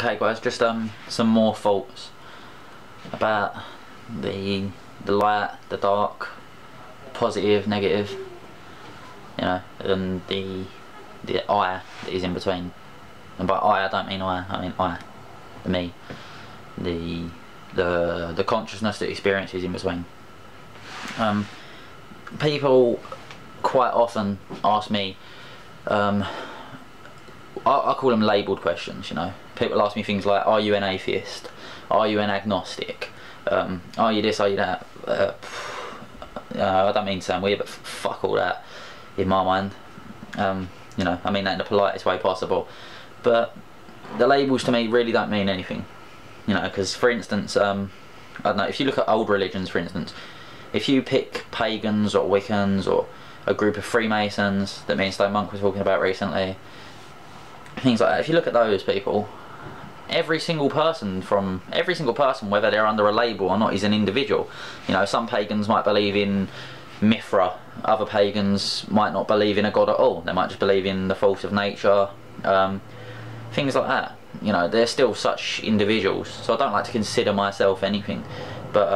Okay guys, just some more thoughts about the light, the dark, positive, negative, you know, and the I that is in between. And by I don't mean I mean I, the me, the consciousness that experiences in between. People quite often ask me, I call them labelled questions, you know. People ask me things like, are you an atheist? Are you an agnostic? Are you this, are you that? I don't mean to sound weird, but fuck all that in my mind. You know, I mean that in the politest way possible. But the labels to me really don't mean anything. You know, because for instance, I don't know, if you look at old religions for instance, if you pick pagans or Wiccans or a group of Freemasons that me and Stone Monk was talking about recently, things like that, if you look at those people, every single person, whether they're under a label or not, is an individual. You know, some pagans might believe in Mithra, other pagans might not believe in a god at all, they might just believe in the force of nature, things like that. You know, they're still such individuals, so I don't like to consider myself anything, but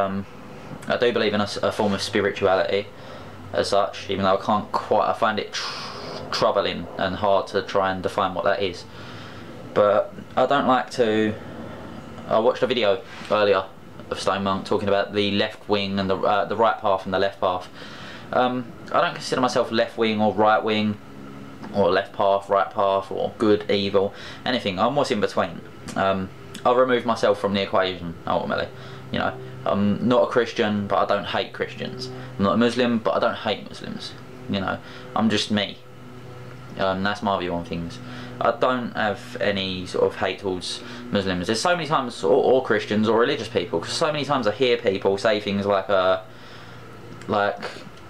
I do believe in a form of spirituality as such, even though I find it troubling and hard to try and define what that is. But I don't like to. I watched a video earlier of Stone Monk talking about the left wing and the right path and the left path. I don't consider myself left wing or right wing, or left path, right path, or good, evil, anything. I'm what's in between. I'll remove myself from the equation ultimately. You know, I'm not a Christian, but I don't hate Christians. I'm not a Muslim, but I don't hate Muslims. You know, I'm just me. That's my view on things. I don't have any sort of hate towards Muslims. There's so many times, or Christians or religious people, because so many times I hear people say things like oh,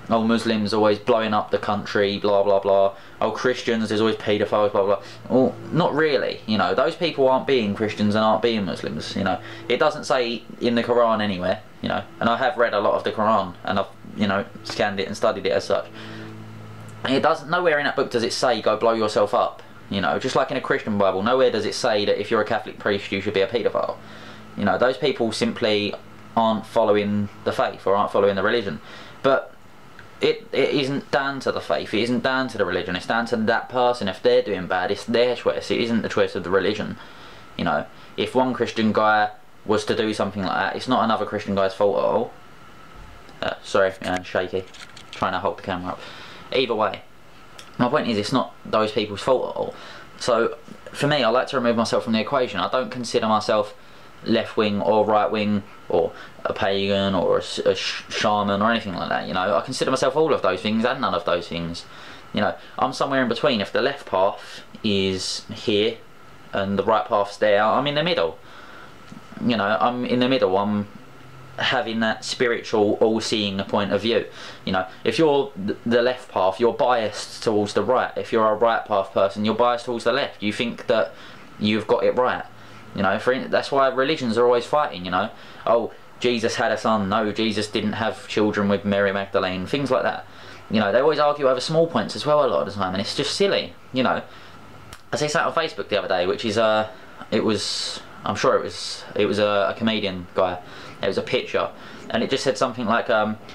Muslims always blowing up the country, blah blah blah. Oh, Christians, there's always paedophiles, blah blah. Well, not really. You know, those people aren't being Christians and aren't being Muslims. You know, it doesn't say in the Quran anywhere. You know, and I have read a lot of the Quran and I've, you know, scanned it and studied it as such. And it doesn't, nowhere in that book does it say go blow yourself up. You know, just like in a Christian Bible, nowhere does it say that if you're a Catholic priest you should be a paedophile. You know, those people simply aren't following the faith or aren't following the religion. But it isn't down to the faith, it isn't down to the religion, it's down to that person. If they're doing bad, it's their choice, it isn't the choice of the religion. You know, if one Christian guy was to do something like that, it's not another Christian guy's fault at all. Sorry, shaky, trying to hold the camera up. Either way, my point is, it's not those people's fault at all. So for me, I like to remove myself from the equation. I don't consider myself left wing or right wing or a pagan or a shaman or anything like that. You know, I consider myself all of those things and none of those things. You know, I'm somewhere in between. If the left path is here and the right path's there, I'm in the middle. You know, I'm in the middle. I'm having that spiritual, all-seeing point of view. You know, if you're the left path, you're biased towards the right. If you're a right path person, you're biased towards the left. You think that you've got it right. You know, that's why religions are always fighting. You know, oh, Jesus had a son. No, Jesus didn't have children with Mary Magdalene. Things like that. You know, they always argue over small points as well a lot of the time, and it's just silly. You know, I see something on Facebook the other day, which is I'm sure it was a comedian guy. It was a picture, and it just said something like,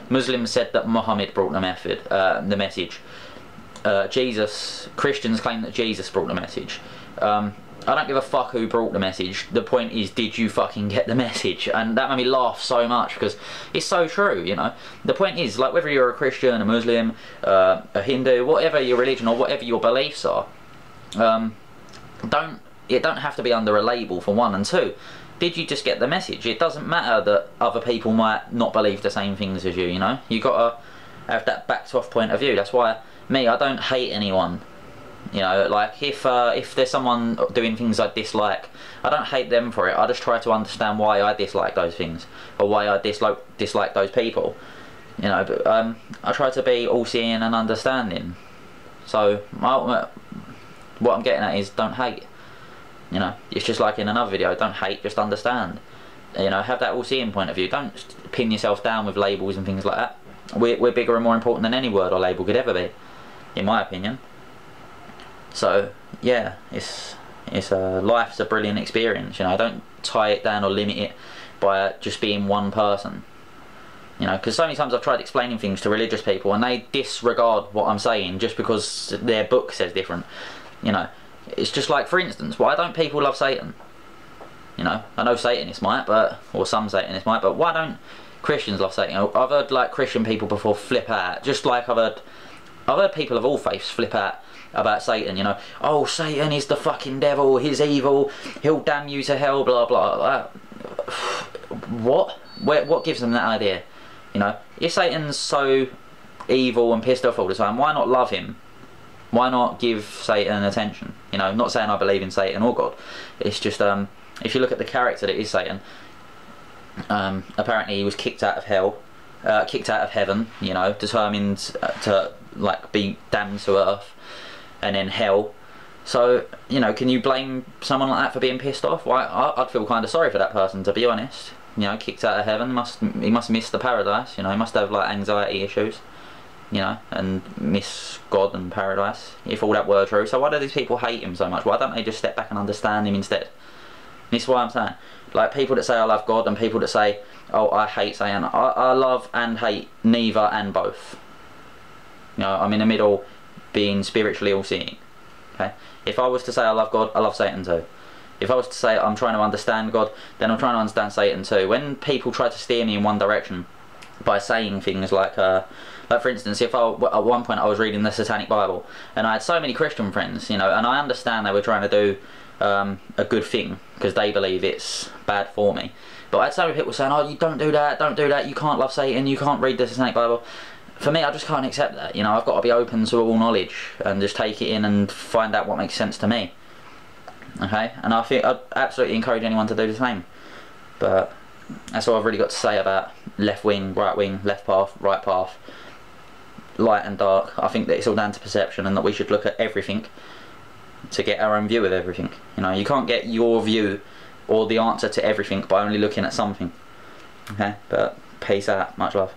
Muslims said that Muhammad brought the message. Christians claim that Jesus brought the message. I don't give a fuck who brought the message. The point is, did you fucking get the message? And that made me laugh so much, because it's so true, you know. The point is, like, whether you're a Christian, a Muslim, a Hindu, whatever your religion or whatever your beliefs are, it don't have to be under a label, for one, and two, did you just get the message? It doesn't matter that other people might not believe the same things as you, you know? You gotta have that backed off point of view. That's why, I don't hate anyone. You know, like, if there's someone doing things I dislike, I don't hate them for it. I just try to understand why I dislike those things, or why I dislike those people. You know, but I try to be all-seeing and understanding. So, what I'm getting at is, don't hate. You know, it's just like in another video, don't hate, just understand. You know, have that all-seeing point of view. Don't pin yourself down with labels and things like that. We're bigger and more important than any word or label could ever be, in my opinion. So yeah, it's Life's a brilliant experience, you know. Don't tie it down or limit it by just being one person, you know, because so many times I've tried explaining things to religious people and they disregard what I'm saying just because their book says different, you know. It's just like, for instance, why don't people love Satan? You know, I know Satanists might, or some Satanists might, but why don't Christians love Satan? I've heard like Christian people before flip out, just like I've heard people of all faiths flip out about Satan, you know. Oh, Satan is the fucking devil, he's evil, he'll damn you to hell, blah blah. What? What gives them that idea? You know, if Satan's so evil and pissed off all the time, why not love him? Why not give Satan attention? You know, not saying I believe in Satan or God. It's just if you look at the character that is Satan, apparently he was kicked out of hell, kicked out of heaven, you know, determined to like be damned to earth and then hell. So, you know, can you blame someone like that for being pissed off? Why, I'd feel kind of sorry for that person, to be honest. You know, kicked out of heaven, he must miss the paradise, you know, he must have like anxiety issues, you know, and miss God and paradise, if all that were true. So why do these people hate him so much? Why don't they just step back and understand him instead? This is what I'm saying. Like, people that say I love God and people that say, oh, I hate Satan. I love and hate neither and both. You know, I'm in the middle, being spiritually all-seeing. Okay? If I was to say I love God, I love Satan too. If I was to say I'm trying to understand God, then I'm trying to understand Satan too. When people try to steer me in one direction by saying things like for instance, if at one point I was reading the Satanic Bible and I had so many Christian friends, you know, and I understand they were trying to do a good thing because they believe it's bad for me, but I had so many people saying, oh, you don't do that, you can't love Satan, you can't read the Satanic Bible. For me, I just can't accept that, you know. I've got to be open to all knowledge and just take it in and find out what makes sense to me. Okay, and I think I'd absolutely encourage anyone to do the same. But that's all I've really got to say about left wing, right wing, left path, right path, light and dark. I think that it's all down to perception and that we should look at everything to get our own view of everything. You know, you can't get your view or the answer to everything by only looking at something. Okay, but peace out, much love.